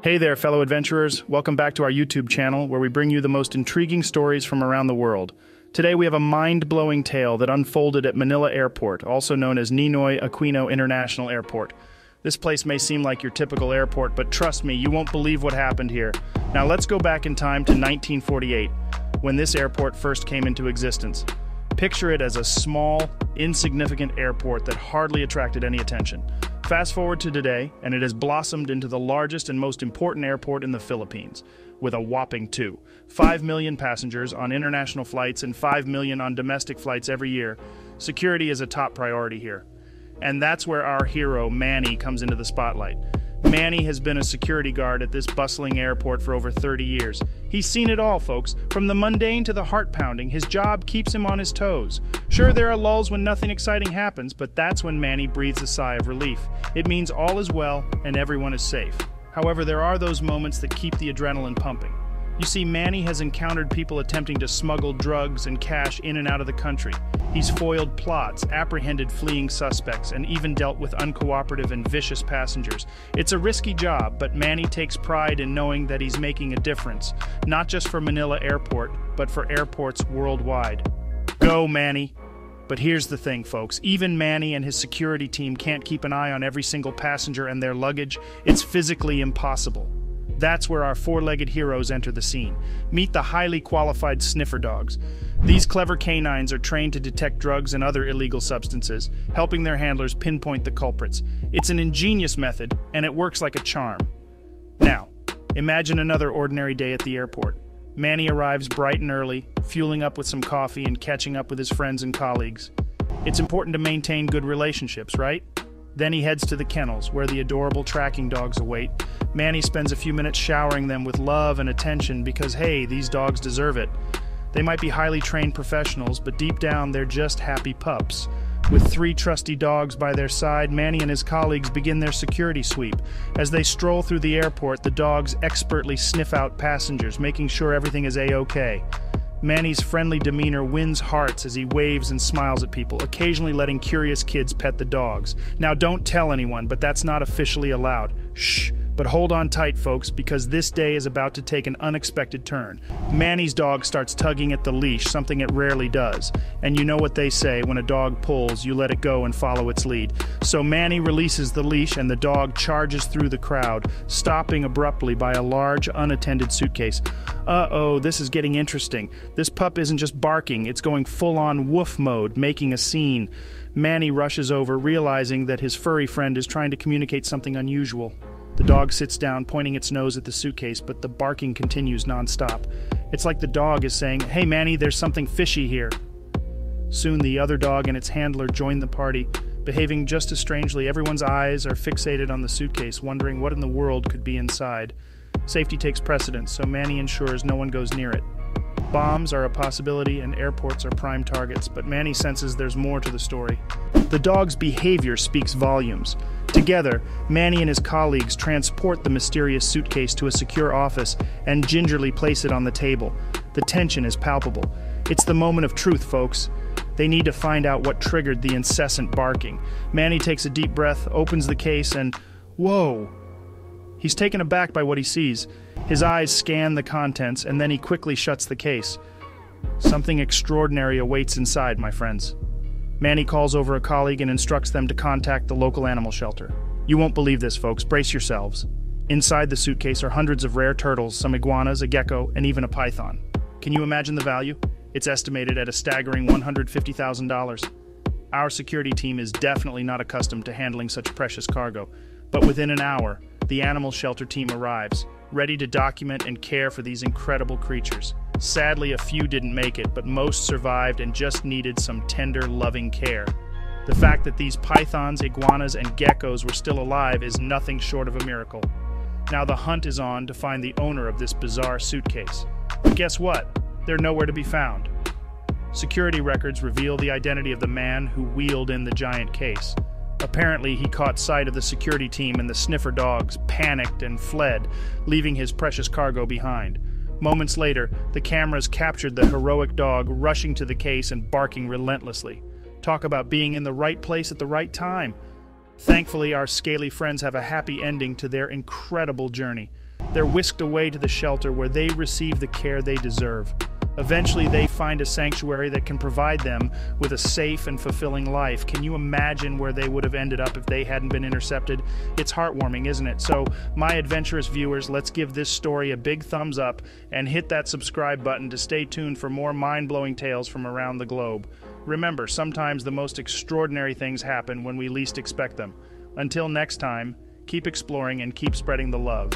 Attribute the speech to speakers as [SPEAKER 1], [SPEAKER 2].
[SPEAKER 1] Hey there, fellow adventurers. Welcome back to our YouTube channel, where we bring you the most intriguing stories from around the world. Today we have a mind-blowing tale that unfolded at Manila Airport, also known as Ninoy Aquino International Airport. This place may seem like your typical airport, but trust me, you won't believe what happened here. Now let's go back in time to 1948, when this airport first came into existence. Picture it as a small, insignificant airport that hardly attracted any attention. Fast forward to today, and it has blossomed into the largest and most important airport in the Philippines, with a whopping 5 million passengers on international flights and 5 million on domestic flights every year. Security is a top priority here. And that's where our hero, Manny, comes into the spotlight. Manny has been a security guard at this bustling airport for over 30 years. He's seen it all, folks. From the mundane to the heart-pounding, his job keeps him on his toes. Sure, there are lulls when nothing exciting happens, but that's when Manny breathes a sigh of relief. It means all is well and everyone is safe. However, there are those moments that keep the adrenaline pumping. You see, Manny has encountered people attempting to smuggle drugs and cash in and out of the country. He's foiled plots, apprehended fleeing suspects, and even dealt with uncooperative and vicious passengers. It's a risky job, but Manny takes pride in knowing that he's making a difference, not just for Manila Airport, but for airports worldwide. Go, Manny! But here's the thing, folks. Even Manny and his security team can't keep an eye on every single passenger and their luggage. It's physically impossible. That's where our four-legged heroes enter the scene. Meet the highly qualified sniffer dogs. These clever canines are trained to detect drugs and other illegal substances, helping their handlers pinpoint the culprits. It's an ingenious method, and it works like a charm. Now, imagine another ordinary day at the airport. Manny arrives bright and early, fueling up with some coffee and catching up with his friends and colleagues. It's important to maintain good relationships, right? Then he heads to the kennels, where the adorable tracking dogs await. Manny spends a few minutes showering them with love and attention because, hey, these dogs deserve it. They might be highly trained professionals, but deep down they're just happy pups. With 3 trusty dogs by their side, Manny and his colleagues begin their security sweep. As they stroll through the airport, the dogs expertly sniff out passengers, making sure everything is A-OK. Manny's friendly demeanor wins hearts as he waves and smiles at people, occasionally letting curious kids pet the dogs. Now, don't tell anyone, but that's not officially allowed. Shh. But hold on tight, folks, because this day is about to take an unexpected turn. Manny's dog starts tugging at the leash, something it rarely does. And you know what they say, when a dog pulls, you let it go and follow its lead. So Manny releases the leash and the dog charges through the crowd, stopping abruptly by a large, unattended suitcase. Uh-oh, this is getting interesting. This pup isn't just barking, it's going full-on woof mode, making a scene. Manny rushes over, realizing that his furry friend is trying to communicate something unusual. The dog sits down, pointing its nose at the suitcase, but the barking continues non-stop. It's like the dog is saying, "Hey Manny, there's something fishy here." Soon the other dog and its handler join the party, behaving just as strangely. Everyone's eyes are fixated on the suitcase, wondering what in the world could be inside. Safety takes precedence, so Manny ensures no one goes near it. Bombs are a possibility and airports are prime targets, but Manny senses there's more to the story. The dog's behavior speaks volumes. Together, Manny and his colleagues transport the mysterious suitcase to a secure office and gingerly place it on the table. The tension is palpable. It's the moment of truth, folks. They need to find out what triggered the incessant barking. Manny takes a deep breath, opens the case, and whoa! He's taken aback by what he sees. His eyes scan the contents, and then he quickly shuts the case. Something extraordinary awaits inside, my friends. Manny calls over a colleague and instructs them to contact the local animal shelter. You won't believe this, folks. Brace yourselves. Inside the suitcase are hundreds of rare turtles, some iguanas, a gecko, and even a python. Can you imagine the value? It's estimated at a staggering $150,000. Our security team is definitely not accustomed to handling such precious cargo, but within an hour, the animal shelter team arrives, ready to document and care for these incredible creatures. Sadly, a few didn't make it, but most survived and just needed some tender, loving care. The fact that these pythons, iguanas, and geckos were still alive is nothing short of a miracle. Now the hunt is on to find the owner of this bizarre suitcase. But guess what? They're nowhere to be found. Security records reveal the identity of the man who wheeled in the giant case. Apparently, he caught sight of the security team and the sniffer dogs, panicked and fled, leaving his precious cargo behind. Moments later, the cameras captured the heroic dog rushing to the case and barking relentlessly. Talk about being in the right place at the right time. Thankfully, our scaly friends have a happy ending to their incredible journey. They're whisked away to the shelter where they receive the care they deserve. Eventually, they find a sanctuary that can provide them with a safe and fulfilling life. Can you imagine where they would have ended up if they hadn't been intercepted? It's heartwarming, isn't it? So, my adventurous viewers, let's give this story a big thumbs up and hit that subscribe button to stay tuned for more mind-blowing tales from around the globe. Remember, sometimes the most extraordinary things happen when we least expect them. Until next time, keep exploring and keep spreading the love.